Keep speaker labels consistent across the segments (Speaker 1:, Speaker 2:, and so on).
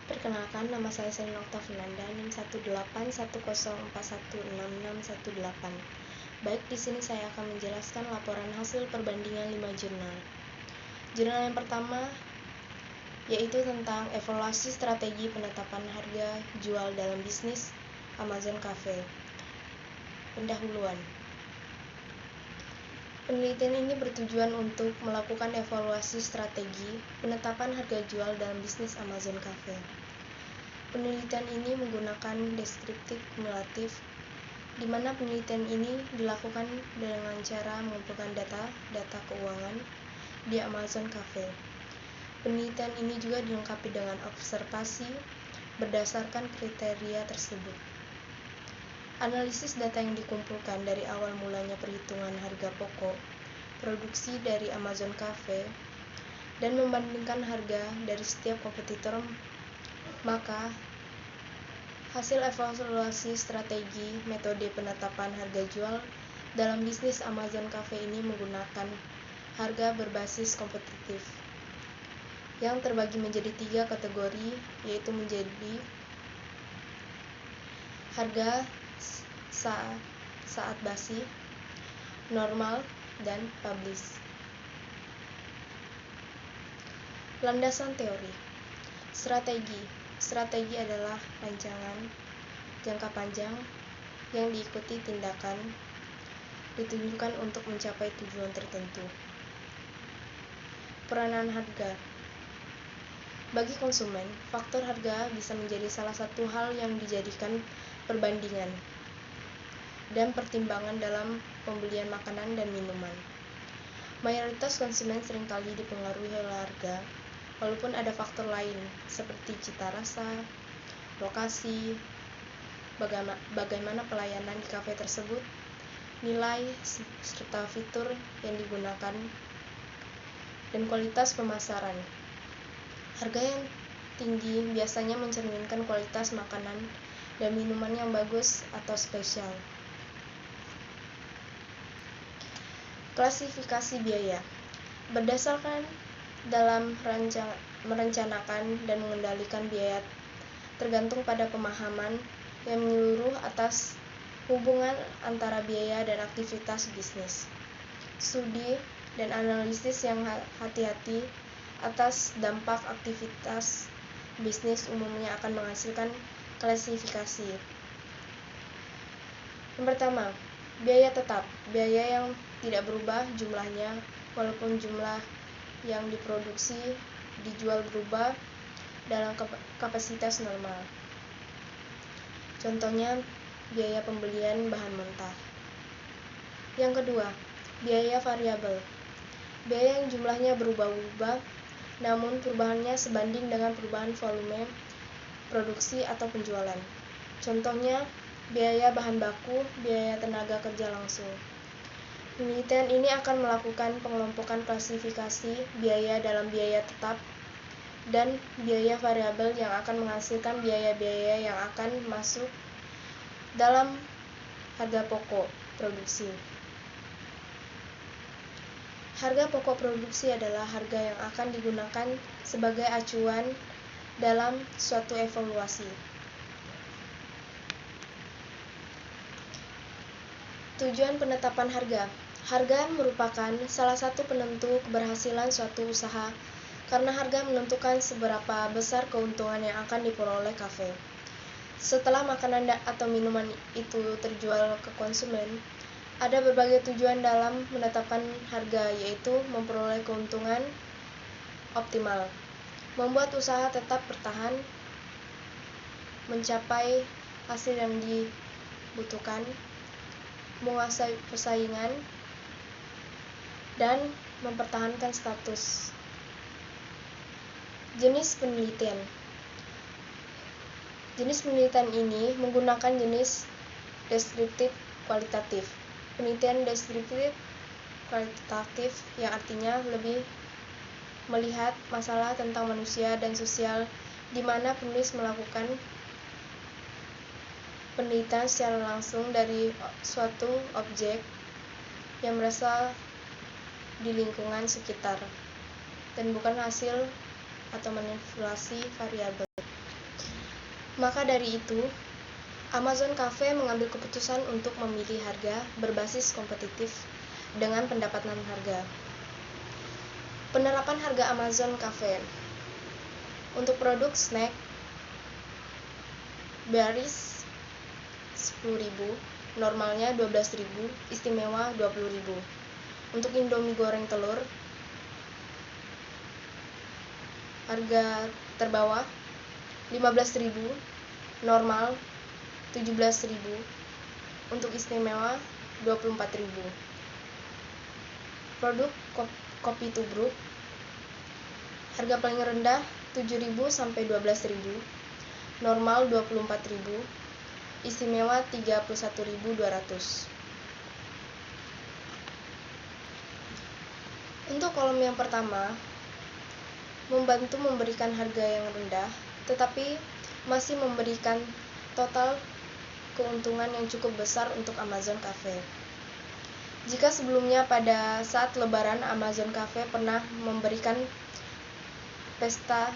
Speaker 1: Perkenalkan, nama saya Selin Oktavinanda, NIM 18104166168. Baik, di sini saya akan menjelaskan laporan hasil perbandingan 5 jurnal. Jurnal yang pertama yaitu tentang evaluasi strategi penetapan harga jual dalam bisnis Amazon Cafe. Pendahuluan. Penelitian ini bertujuan untuk melakukan evaluasi strategi penetapan harga jual dalam bisnis Amazon Cafe. Penelitian ini menggunakan deskriptif kumulatif, di mana penelitian ini dilakukan dengan cara mengumpulkan data keuangan di Amazon Cafe. Penelitian ini juga dilengkapi dengan observasi berdasarkan kriteria tersebut. Analisis data yang dikumpulkan dari awal mulanya perhitungan harga pokok produksi dari Amazon Cafe dan membandingkan harga dari setiap kompetitor, maka hasil evaluasi strategi metode penetapan harga jual dalam bisnis Amazon Cafe ini menggunakan harga berbasis kompetitif yang terbagi menjadi 3 kategori, yaitu menjadi harga saat basi, normal, dan publish. Landasan teori. Strategi adalah rancangan jangka panjang yang diikuti tindakan ditunjukkan untuk mencapai tujuan tertentu. Peranan harga. Bagi konsumen, faktor harga bisa menjadi salah satu hal yang dijadikan perbandingan dan pertimbangan dalam pembelian makanan dan minuman. Mayoritas konsumen seringkali dipengaruhi oleh harga, walaupun ada faktor lain seperti cita rasa, lokasi, bagaimana pelayanan di kafe tersebut, nilai serta fitur yang digunakan, dan kualitas pemasaran. Harga yang tinggi biasanya mencerminkan kualitas makanan dan minuman yang bagus atau spesial. Klasifikasi biaya. Berdasarkan dalam merencanakan dan mengendalikan biaya tergantung pada pemahaman yang menyeluruh atas hubungan antara biaya dan aktivitas bisnis. Studi dan analisis yang hati-hati atas dampak aktivitas bisnis umumnya akan menghasilkan klasifikasi. Yang pertama, biaya tetap, biaya yang tidak berubah jumlahnya walaupun jumlah yang diproduksi dijual berubah dalam kapasitas normal. Contohnya, biaya pembelian bahan mentah. Yang kedua, biaya variabel, biaya yang jumlahnya berubah-ubah namun perubahannya sebanding dengan perubahan volume produksi atau penjualan. Contohnya, biaya bahan baku, biaya tenaga kerja langsung. Penelitian ini akan melakukan pengelompokan klasifikasi biaya dalam biaya tetap dan biaya variabel yang akan menghasilkan biaya-biaya yang akan masuk dalam harga pokok produksi. Harga pokok produksi adalah harga yang akan digunakan sebagai acuan dalam suatu evaluasi. Tujuan penetapan harga. Harga merupakan salah satu penentu keberhasilan suatu usaha karena harga menentukan seberapa besar keuntungan yang akan diperoleh kafe. Setelah makanan atau minuman itu terjual ke konsumen, ada berbagai tujuan dalam menetapkan harga, yaitu memperoleh keuntungan optimal, membuat usaha tetap bertahan, mencapai hasil yang dibutuhkan, menguasai persaingan, dan mempertahankan status. Jenis penelitian. Jenis penelitian ini menggunakan jenis deskriptif kualitatif. Penelitian deskriptif kualitatif yang artinya lebih melihat masalah tentang manusia dan sosial, di mana penulis melakukan penelitian secara langsung dari suatu objek yang berasal di lingkungan sekitar dan bukan hasil atau manipulasi variabel. Maka dari itu, Amazon Cafe mengambil keputusan untuk memilih harga berbasis kompetitif dengan pendapatan harga. Penerapan harga Amazon Cafe untuk produk snack Berries 10.000, normalnya 12.000, istimewa 20.000. Untuk Indomie goreng telur, harga terbawah 15.000, normal 17.000, untuk istimewa 24.000. Produk kopi tubruk, harga paling rendah 7.000 sampai 12.000, normal 24.000, istimewa 31.200. Untuk kolom yang pertama, membantu memberikan harga yang rendah, tetapi masih memberikan total keuntungan yang cukup besar untuk Amazon Cafe. Jika sebelumnya pada saat Lebaran Amazon Cafe pernah memberikan pesta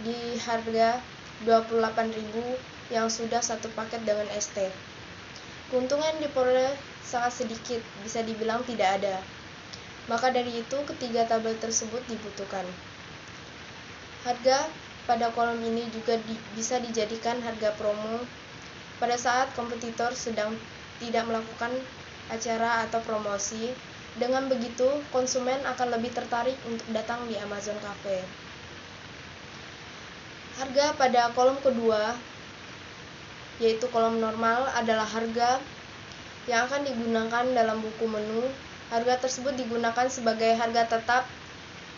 Speaker 1: di harga 28.000 yang sudah satu paket dengan ST. Keuntungan yang diperoleh sangat sedikit, bisa dibilang tidak ada. Maka dari itu, ketiga tabel tersebut dibutuhkan. Harga pada kolom ini juga bisa dijadikan harga promo pada saat kompetitor sedang tidak melakukan acara atau promosi. Dengan begitu, konsumen akan lebih tertarik untuk datang di Amazon Cafe. Harga pada kolom kedua, yaitu kolom normal, adalah harga yang akan digunakan dalam buku menu. Harga tersebut digunakan sebagai harga tetap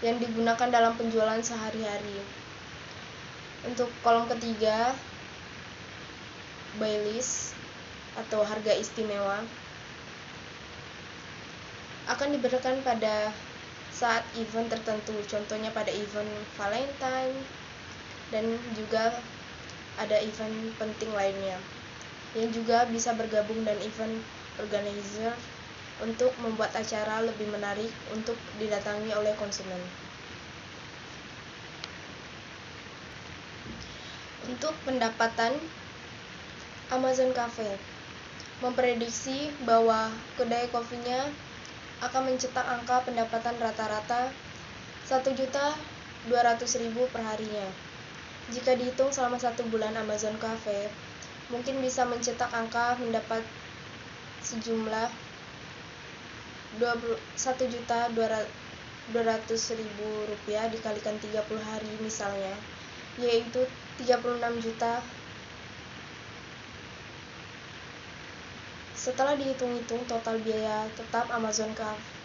Speaker 1: yang digunakan dalam penjualan sehari-hari. Untuk kolom ketiga, buy list atau harga istimewa, akan diberikan pada saat event tertentu, contohnya pada event Valentine, dan juga ada event penting lainnya yang juga bisa bergabung dan event organizer untuk membuat acara lebih menarik untuk didatangi oleh konsumen. Untuk pendapatan, Amazon Cafe memprediksi bahwa kedai kopinya akan mencetak angka pendapatan rata-rata 1.200.000 per harinya. Jika dihitung selama 1 bulan, Amazon Cafe mungkin bisa mencetak angka mendapat sejumlah 1.200.000 rupiah dikalikan 30 hari misalnya, yaitu 36 juta. Setelah dihitung-hitung, total biaya tetap Amazon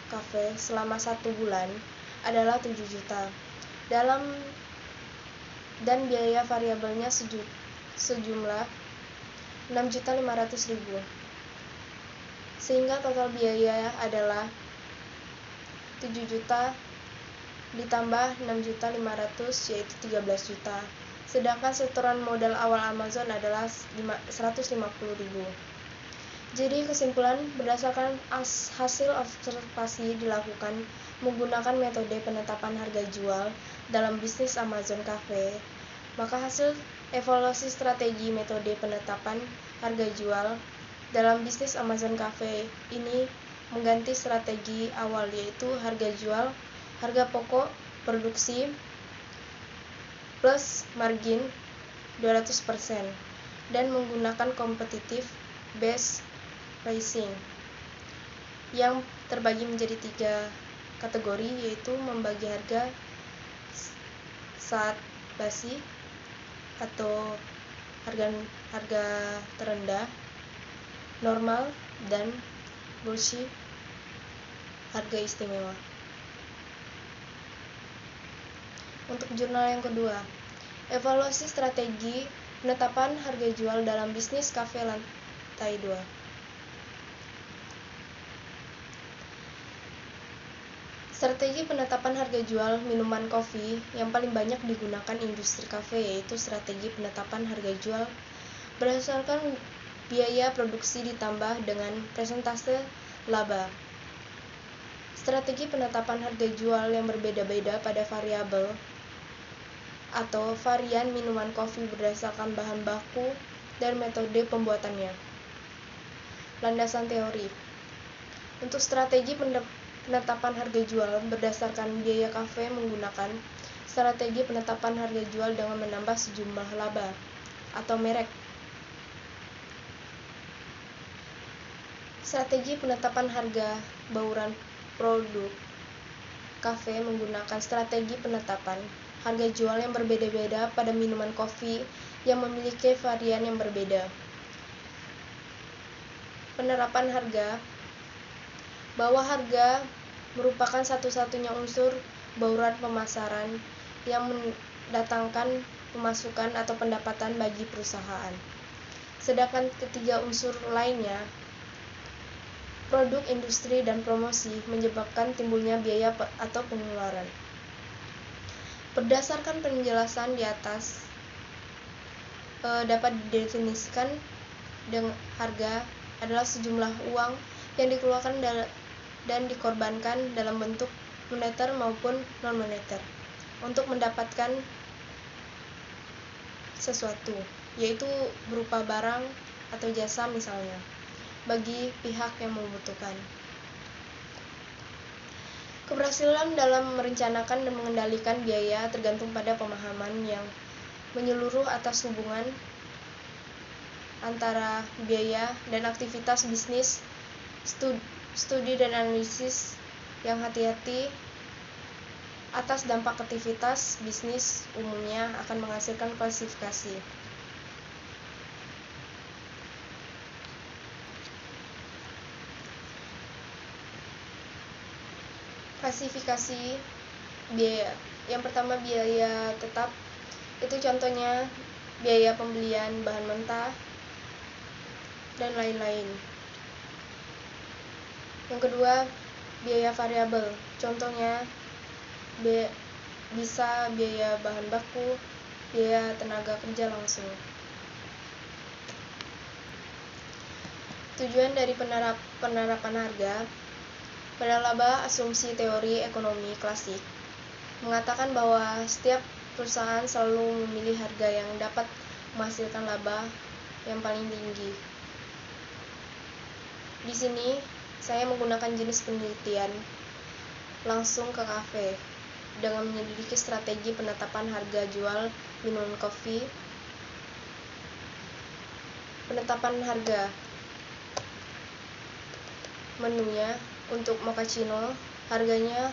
Speaker 1: Cafe selama 1 bulan adalah 7 juta. Dan biaya variabelnya sejumlah 6.500.000. Sehingga total biaya adalah 7 juta ditambah 6.500.000 yaitu 13 juta. Sedangkan setoran modal awal Amazon adalah 150.000. Jadi kesimpulan, berdasarkan hasil observasi dilakukan menggunakan metode penetapan harga jual dalam bisnis Amazon Cafe, maka hasil evaluasi strategi metode penetapan harga jual dalam bisnis Amazon Cafe ini mengganti strategi awal, yaitu harga jual, harga pokok produksi plus margin 200% dan menggunakan competitive based pricing yang terbagi menjadi 3 kategori, yaitu membagi harga saat basi atau harga terendah, normal, dan bullshit harga istimewa. Untuk jurnal yang kedua, evaluasi strategi penetapan harga jual dalam bisnis kafe lantai 2. Strategi penetapan harga jual minuman kopi yang paling banyak digunakan industri kafe yaitu strategi penetapan harga jual berdasarkan biaya produksi ditambah dengan persentase laba. Strategi penetapan harga jual yang berbeda-beda pada variabel atau varian minuman kopi berdasarkan bahan baku dan metode pembuatannya. Landasan teori. Untuk strategi penetapan harga jual berdasarkan biaya kafe menggunakan strategi penetapan harga jual dengan menambah sejumlah laba atau merek. Strategi penetapan harga bauran produk kafe menggunakan strategi penetapan harga jual yang berbeda-beda pada minuman kopi yang memiliki varian yang berbeda. Penerapan harga. Bahwa harga merupakan satu-satunya unsur bauran pemasaran yang mendatangkan pemasukan atau pendapatan bagi perusahaan. Sedangkan ketiga unsur lainnya, produk, industri, dan promosi, menyebabkan timbulnya biaya atau pengeluaran. Berdasarkan penjelasan di atas, dapat didefinisikan dengan harga adalah sejumlah uang yang dikeluarkan dan dikorbankan dalam bentuk moneter maupun non-moneter untuk mendapatkan sesuatu, yaitu berupa barang atau jasa misalnya, bagi pihak yang membutuhkan. Keberhasilan dalam merencanakan dan mengendalikan biaya tergantung pada pemahaman yang menyeluruh atas hubungan antara biaya dan aktivitas bisnis, studi dan analisis yang hati-hati atas dampak aktivitas bisnis umumnya akan menghasilkan klasifikasi. Klasifikasi biaya. Yang pertama, biaya tetap. Itu contohnya biaya pembelian bahan mentah dan lain-lain. Yang kedua, biaya variabel. Contohnya bisa biaya bahan baku, biaya tenaga kerja langsung. Tujuan dari penerapan harga. Pada laba, asumsi teori ekonomi klasik mengatakan bahwa setiap perusahaan selalu memilih harga yang dapat menghasilkan laba yang paling tinggi. Di sini saya menggunakan jenis penelitian langsung ke kafe dengan menyelidiki strategi penetapan harga jual minuman kopi. Penetapan harga. Menunya untuk mochaccino harganya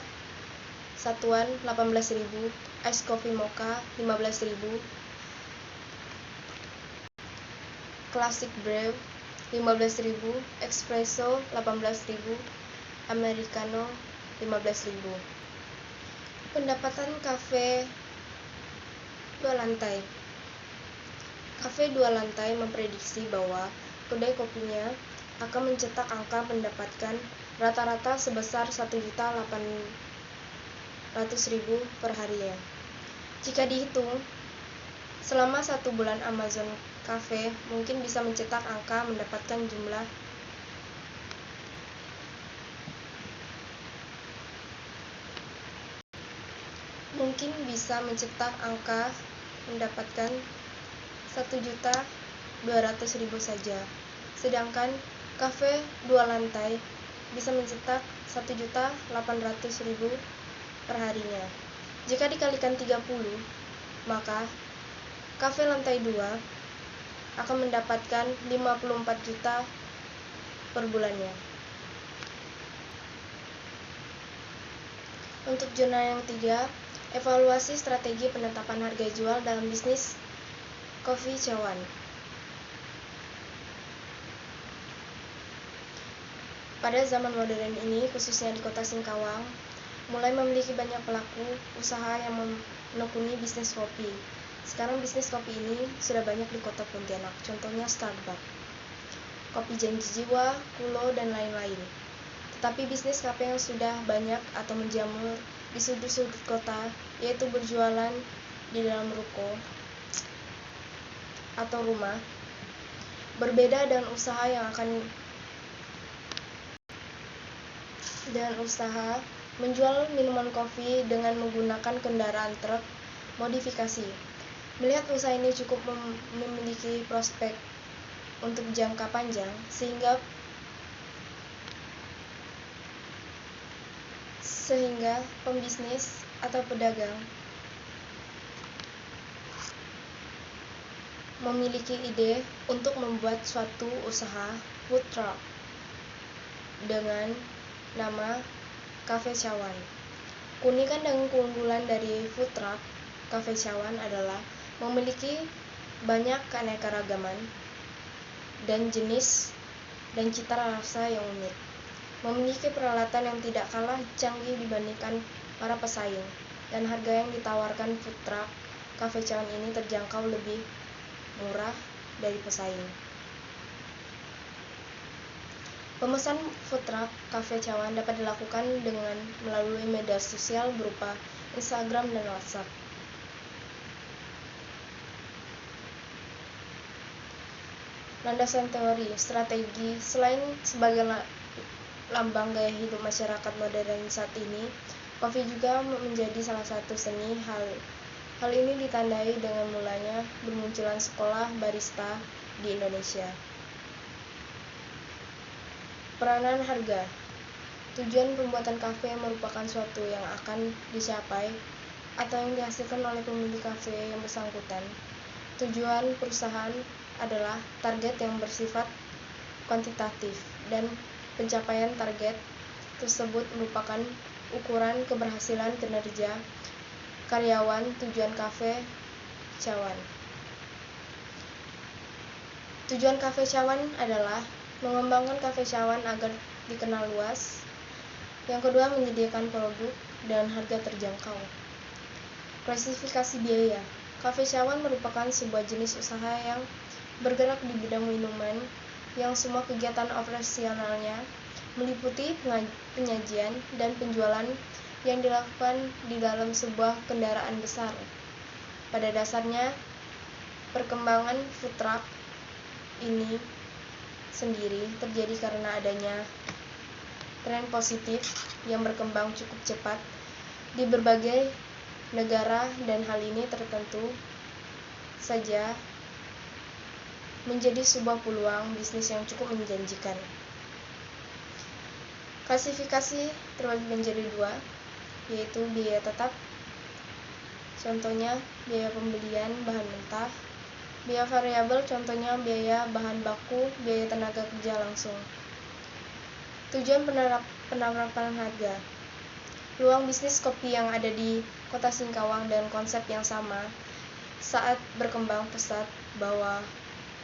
Speaker 1: satuan 18.000, ice coffee mocha 15.000, classic brew 15.000, espresso 18.000, americano 15.000. Pendapatan kafe 2 lantai. Kafe 2 lantai memprediksi bahwa kedai kopinya akan mencetak angka pendapatan rata-rata sebesar 1.800.000 per harinya. Jika dihitung selama 1 bulan, Amazon Cafe mungkin bisa mencetak angka mendapatkan jumlah mendapatkan 1.200.000 saja. Sedangkan kafe 2 lantai bisa mencetak 1.800.000 per harinya. Jika dikalikan 30, maka kafe lantai 2 akan mendapatkan 54 juta per bulannya. Untuk zona yang 3, evaluasi strategi penetapan harga jual dalam bisnis kopi cawan. Pada zaman modern ini, khususnya di kota Singkawang, mulai memiliki banyak pelaku usaha yang menekuni bisnis kopi. Sekarang bisnis kopi ini sudah banyak di kota Pontianak, contohnya Starbucks, Kopi Janji Jiwa, Kulo, dan lain-lain. Tetapi bisnis kafe yang sudah banyak atau menjamur di sudut-sudut kota, yaitu berjualan di dalam ruko atau rumah, berbeda dengan usaha menjual minuman kopi dengan menggunakan kendaraan truk Modifikasi. Melihat usaha ini cukup memiliki prospek untuk jangka panjang, sehingga pembisnis atau pedagang memiliki ide untuk membuat suatu usaha food truck dengan nama Cafe Cawan. Keunikan dan keunggulan dari food truck Cafe Cawan adalah memiliki banyak keanekaragaman dan jenis dan cita rasa yang unik. Memiliki peralatan yang tidak kalah canggih dibandingkan para pesaing, dan harga yang ditawarkan food truck Cafe Cawan ini terjangkau lebih murah dari pesaing. Pemesan food truck Cafe Cawan dapat dilakukan dengan melalui media sosial berupa Instagram dan WhatsApp. Landasan teori, strategi. Selain sebagai lambang gaya hidup masyarakat modern saat ini, kopi juga menjadi salah satu seni. Hal ini ditandai dengan mulanya bermunculan sekolah barista di Indonesia. Peranan harga. Tujuan pembuatan kafe merupakan suatu yang akan dicapai atau yang dihasilkan oleh pemilik kafe yang bersangkutan. Tujuan perusahaan adalah target yang bersifat kuantitatif, dan pencapaian target tersebut merupakan ukuran keberhasilan kinerja karyawan. Tujuan Cafe Cawan. Tujuan Cafe Cawan adalah mengembangkan Cafe Cawan agar dikenal luas. Yang kedua, menyediakan produk dan harga terjangkau. Klasifikasi biaya. Cafe Cawan merupakan sebuah jenis usaha yang bergerak di bidang minuman, yang semua kegiatan operasionalnya meliputi penyajian dan penjualan yang dilakukan di dalam sebuah kendaraan besar. Pada dasarnya, perkembangan food truck ini sendiri terjadi karena adanya tren positif yang berkembang cukup cepat di berbagai negara, dan hal ini tertentu saja menjadi sebuah peluang bisnis yang cukup menjanjikan. Klasifikasi terbagi menjadi dua, yaitu biaya tetap, contohnya biaya pembelian bahan mentah; biaya variabel, contohnya biaya bahan baku, biaya tenaga kerja langsung. Tujuan penerapan harga. Peluang bisnis kopi yang ada di Kota Singkawang dan konsep yang sama saat berkembang pesat, bahwa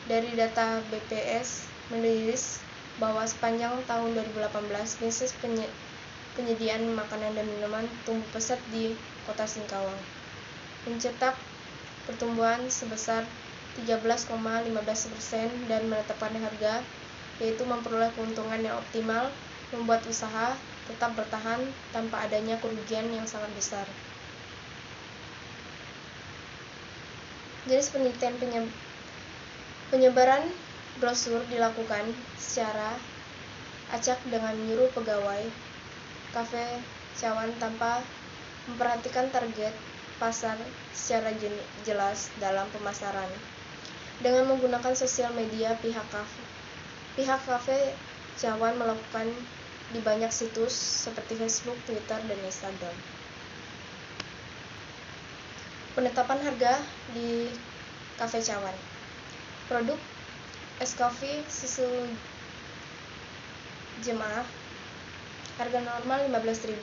Speaker 1: dari data BPS merilis bahwa sepanjang tahun 2018 bisnis penyediaan makanan dan minuman tumbuh pesat di Kota Singkawang, mencetak pertumbuhan sebesar 13,15% dan menetapkan harga, yaitu memperoleh keuntungan yang optimal, membuat usaha tetap bertahan tanpa adanya kerugian yang sangat besar. Jenis penelitian penyebaran brosur dilakukan secara acak dengan menyuruh pegawai Cafe Cawan tanpa memperhatikan target pasar secara jelas dalam pemasaran. Dengan menggunakan sosial media, pihak Cafe Cawan melakukan di banyak situs seperti Facebook, Twitter, dan Instagram. Penetapan harga di Cafe Cawan. Produk es kopi susu jemaah, harga normal 15.000,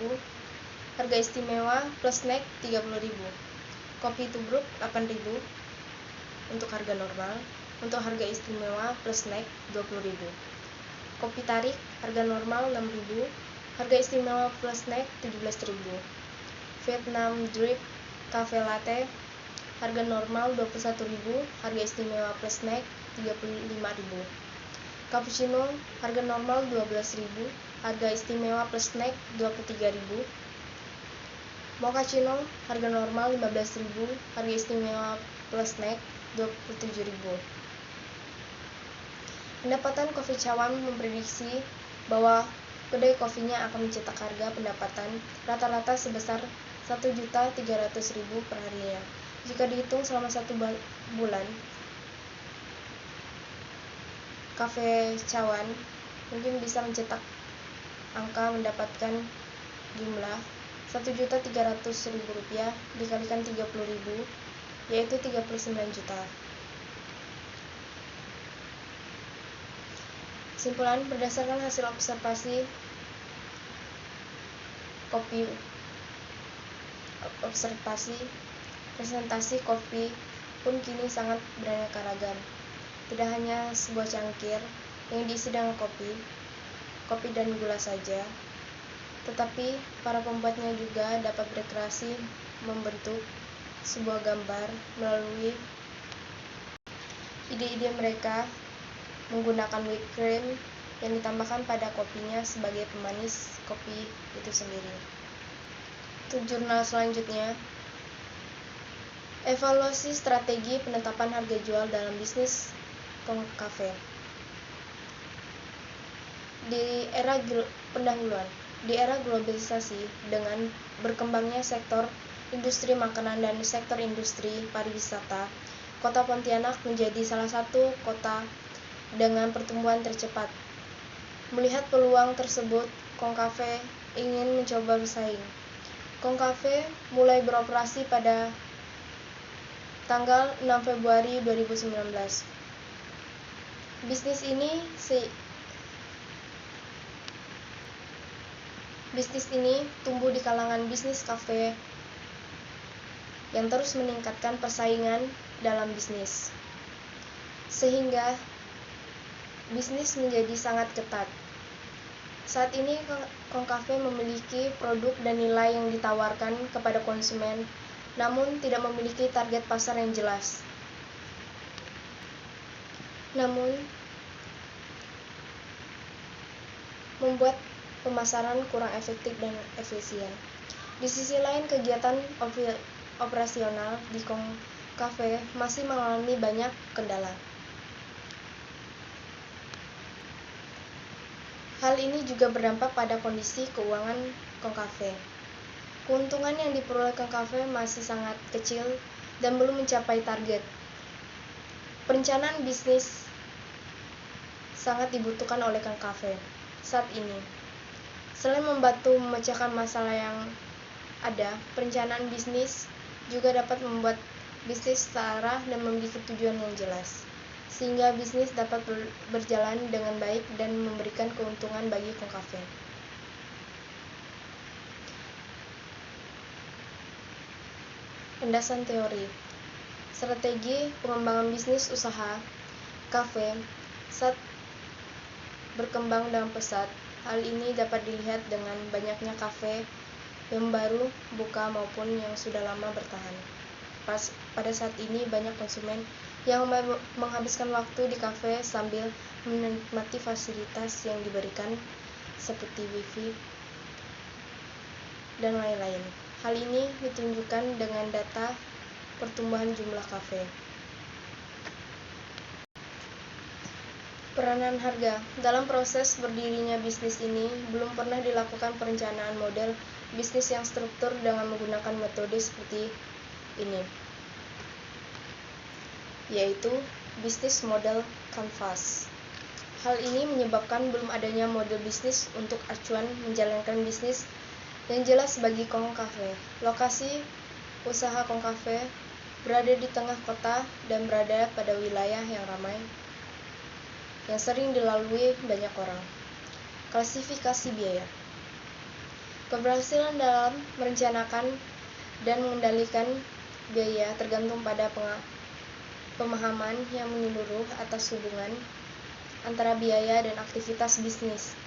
Speaker 1: harga istimewa plus snack 30.000. Kopi tubruk 8.000 untuk harga normal, untuk harga istimewa plus snack 20.000. Kopi tarik harga normal 6.000, harga istimewa plus snack 17.000. Vietnam drip cafe latte harga normal 21.000, harga istimewa plus snack 35.000. Cappuccino harga normal 12.000, harga istimewa plus snack 23.000. Mochaccino harga normal 15.000, harga istimewa plus snack 27.000. Pendapatan Cafe Cawan memprediksi bahwa kedai kopinya akan mencetak harga pendapatan rata-rata sebesar 1.300.000 per harinya. Jika dihitung selama 1 bulan, Cafe Cawan mungkin bisa mencetak angka mendapatkan jumlah Rp1.300.000 dikalikan 30.000, yaitu 39 juta. Kesimpulan, berdasarkan hasil observasi presentasi kopi pun kini sangat beraneka ragam. Tidak hanya sebuah cangkir yang diisi dengan kopi dan gula saja, tetapi para pembuatnya juga dapat berkreasi membentuk sebuah gambar melalui ide-ide mereka menggunakan whipped cream yang ditambahkan pada kopinya sebagai pemanis kopi itu sendiri. Untuk jurnal selanjutnya, evaluasi strategi penetapan harga jual dalam bisnis Cafe. Di era globalisasi dengan berkembangnya sektor industri makanan dan sektor industri pariwisata, Kota Pontianak menjadi salah satu kota dengan pertumbuhan tercepat. Melihat peluang tersebut, Cafe ingin mencoba bersaing. Cafe mulai beroperasi pada tanggal 6 Februari 2019. Bisnis ini tumbuh di kalangan bisnis kafe yang terus meningkatkan persaingan dalam bisnis, sehingga bisnis menjadi sangat ketat. Saat ini Cafe memiliki produk dan nilai yang ditawarkan kepada konsumen, namun tidak memiliki target pasar yang jelas. Namun, membuat pemasaran kurang efektif dan efisien. Di sisi lain, kegiatan operasional di Cafe masih mengalami banyak kendala. Hal ini juga berdampak pada kondisi keuangan Cafe. Keuntungan yang diperoleh Cafe masih sangat kecil dan belum mencapai target. Perencanaan bisnis sangat dibutuhkan oleh Cafe saat ini. Selain membantu memecahkan masalah yang ada, perencanaan bisnis juga dapat membuat bisnis terarah dan memiliki tujuan yang jelas, sehingga bisnis dapat berjalan dengan baik dan memberikan keuntungan bagi Cafe. Landasan teori. Strategi pengembangan bisnis usaha Cafe saat berkembang dengan pesat. Hal ini dapat dilihat dengan banyaknya kafe yang baru buka maupun yang sudah lama bertahan. Pada saat ini banyak konsumen yang menghabiskan waktu di kafe sambil menikmati fasilitas yang diberikan seperti wifi dan lain-lain. Hal ini ditunjukkan dengan data pertumbuhan jumlah kafe. Peranan harga. Dalam proses berdirinya bisnis ini, belum pernah dilakukan perencanaan model bisnis yang struktur dengan menggunakan metode seperti ini, yaitu bisnis model canvas. Hal ini menyebabkan belum adanya model bisnis untuk acuan menjalankan bisnis yang jelas bagi Cafe. Lokasi usaha Cafe berada di tengah kota dan berada pada wilayah yang ramai yang sering dilalui banyak orang. Klasifikasi biaya. Keberhasilan dalam merencanakan dan mengendalikan biaya tergantung pada pemahaman yang menyeluruh atas hubungan antara biaya dan aktivitas bisnis.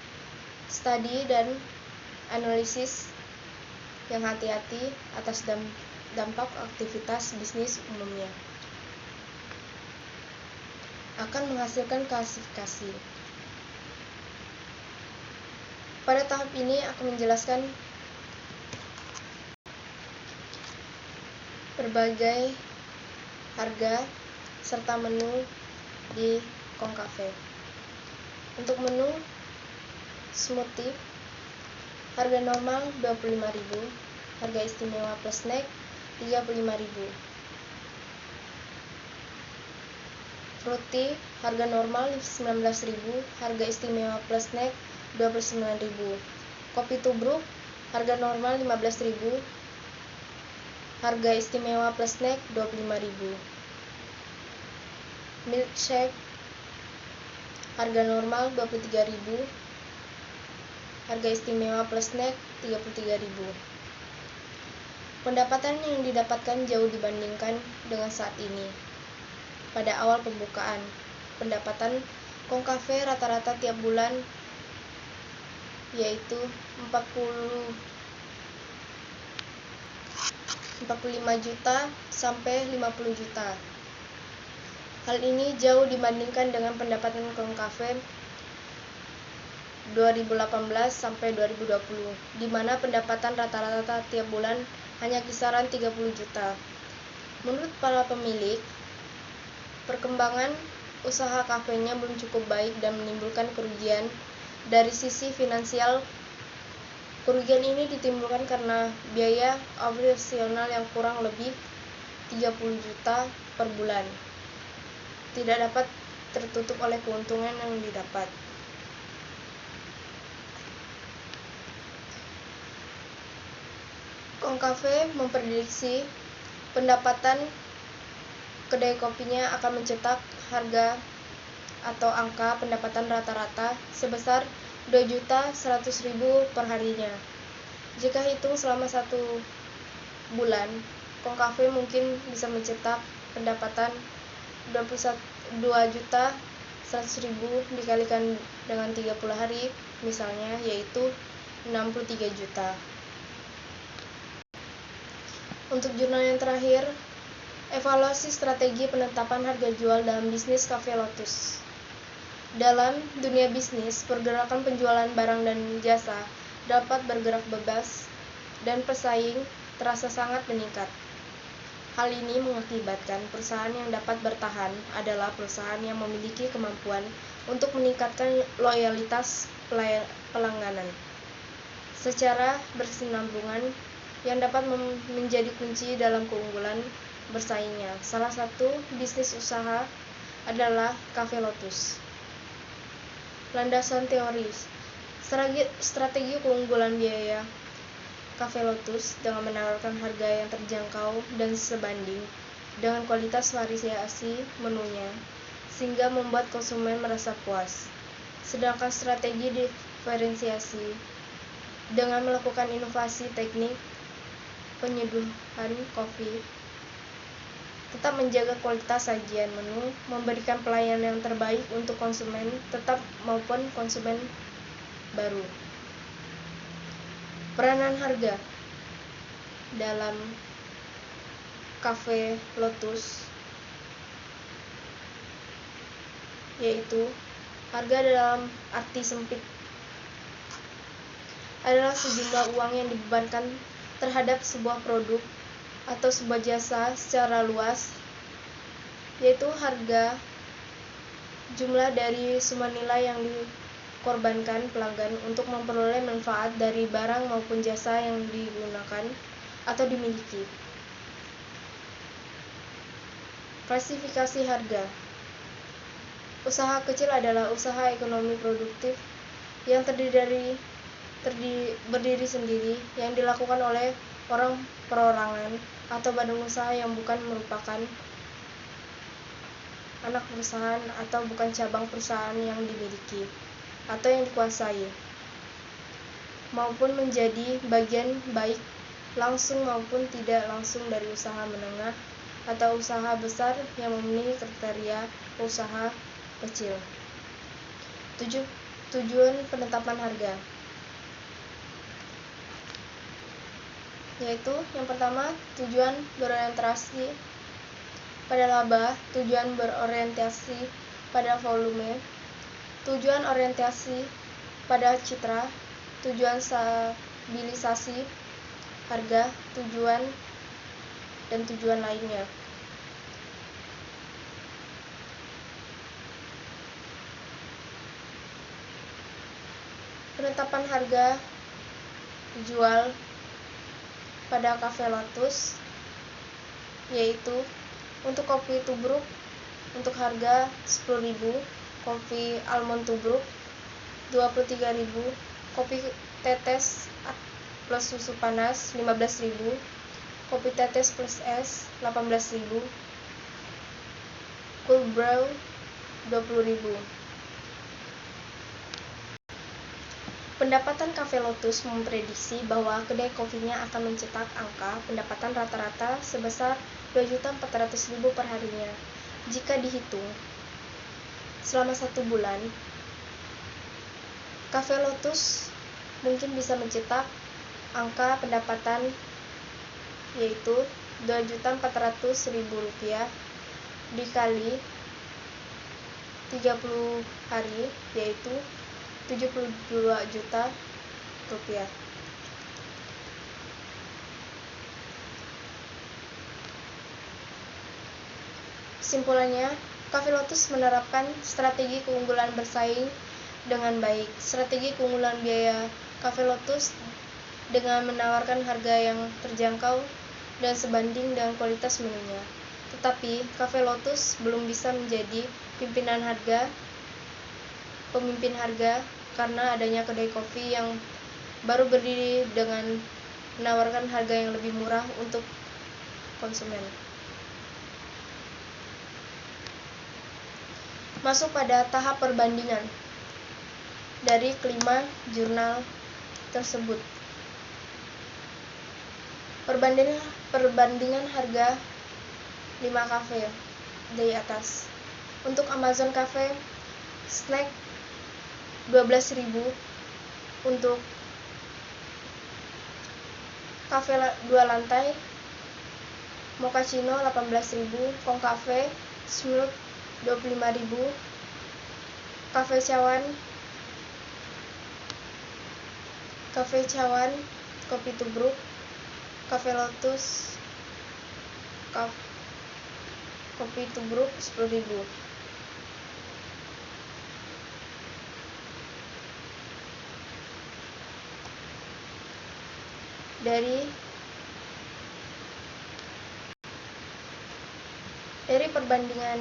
Speaker 1: Studi dan analisis yang hati-hati atas dampak aktivitas bisnis umumnya akan menghasilkan klasifikasi. Pada tahap ini akan menjelaskan berbagai harga serta menu di Cafe. Untuk menu smoothie, harga normal 25.000, harga istimewa plus snack 35.000. Fruity, harga normal 19.000, harga istimewa plus snack 29.000. Kopi tubruk, harga normal 15.000, harga istimewa plus snack 25.000. Milkshake, harga normal 23.000, harga istimewa plus snack 33.000. Pendapatan yang didapatkan jauh dibandingkan dengan saat ini. Pada awal pembukaan, pendapatan Kong Cafe rata-rata tiap bulan yaitu 45 juta sampai 50 juta. Hal ini jauh dibandingkan dengan pendapatan Kong Cafe 2018 sampai 2020, di mana pendapatan rata-rata tiap bulan hanya kisaran 30 juta. Menurut para pemilik, perkembangan usaha kafenya belum cukup baik dan menimbulkan kerugian. Dari sisi finansial, kerugian ini ditimbulkan karena biaya operasional yang kurang lebih 30 juta per bulan tidak dapat tertutup oleh keuntungan yang didapat. Kong Cafe memprediksi pendapatan kedai kopinya akan mencetak harga atau angka pendapatan rata-rata sebesar 2.100.000 per harinya. Jika hitung selama 1 bulan, Kong Cafe mungkin bisa mencetak pendapatan 2.100.000 dikalikan dengan 30 hari misalnya, yaitu 63 juta. Untuk jurnal yang terakhir, evaluasi strategi penetapan harga jual dalam bisnis Cafe Lotus. Dalam dunia bisnis, pergerakan penjualan barang dan jasa dapat bergerak bebas dan pesaing terasa sangat meningkat. Hal ini mengakibatkan perusahaan yang dapat bertahan adalah perusahaan yang memiliki kemampuan untuk meningkatkan loyalitas pelanggan secara berkesinambungan yang dapat menjadi kunci dalam keunggulan bersaingnya. Salah satu bisnis usaha adalah Cafe Lotus. Landasan teoris. Strategi keunggulan biaya Cafe Lotus dengan menawarkan harga yang terjangkau dan sebanding dengan kualitas variasi menunya sehingga membuat konsumen merasa puas. Sedangkan strategi diferensiasi dengan melakukan inovasi teknik penyeduhan kopi, tetap menjaga kualitas sajian menu, memberikan pelayanan yang terbaik untuk konsumen tetap maupun konsumen baru. Peranan harga dalam Cafe Lotus yaitu harga dalam arti sempit adalah sejumlah uang yang dibebankan terhadap sebuah produk atau sebuah jasa secara luas, yaitu harga jumlah dari semua nilai yang dikorbankan pelanggan untuk memperoleh manfaat dari barang maupun jasa yang digunakan atau dimiliki. Klasifikasi harga. Usaha kecil adalah usaha ekonomi produktif yang berdiri sendiri yang dilakukan oleh orang perorangan atau badan usaha yang bukan merupakan anak perusahaan atau bukan cabang perusahaan yang dimiliki atau yang dikuasai, maupun menjadi bagian baik langsung maupun tidak langsung dari usaha menengah atau usaha besar yang memenuhi kriteria usaha kecil. Tujuan penetapan harga yaitu yang pertama, tujuan berorientasi pada laba, tujuan berorientasi pada volume, tujuan orientasi pada citra, tujuan stabilisasi harga, tujuan dan tujuan lainnya. Penetapan harga jual pada Cafe Lotus yaitu untuk kopi tubruk untuk harga 10.000, kopi almond tubruk 23.000, kopi tetes plus susu panas 15.000, kopi tetes plus es 18.000, cold brew 20.000. Pendapatan Cafe Lotus memprediksi bahwa kedai kopinya akan mencetak angka pendapatan rata-rata sebesar 2.400.000 per harinya. Jika dihitung selama 1 bulan, Cafe Lotus mungkin bisa mencetak angka pendapatan yaitu Rp2.400.000 dikali 30 hari, yaitu 72 juta rupiah. Kesimpulannya, Cafe Lotus menerapkan strategi keunggulan bersaing dengan baik. Strategi keunggulan biaya Cafe Lotus dengan menawarkan harga yang terjangkau dan sebanding dengan kualitas menunya. Tetapi, Cafe Lotus belum bisa menjadi pemimpin harga karena adanya kedai kopi yang baru berdiri dengan menawarkan harga yang lebih murah untuk konsumen. Masuk pada tahap perbandingan dari kelima jurnal tersebut. Perbandingan harga 5 kafe di atas. Untuk Amazon Cafe, snack 12.000, untuk kafe 2 lantai mochaccino 18.000, Conccafe Smilk 25.000, Cafe Cawan kopi tubruk, Cafe Lotus kopi tubruk 10.000. Dari perbandingan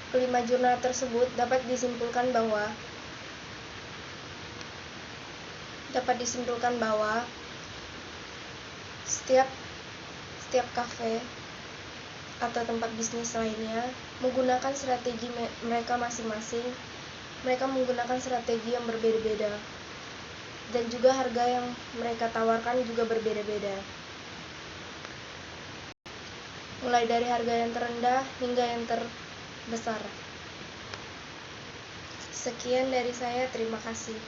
Speaker 1: kelima jurnal tersebut dapat disimpulkan bahwa setiap kafe atau tempat bisnis lainnya menggunakan strategi mereka masing-masing. Mereka menggunakan strategi yang berbeda-beda, dan juga harga yang mereka tawarkan juga berbeda-beda, mulai dari harga yang terendah hingga yang terbesar. Sekian dari saya, terima kasih.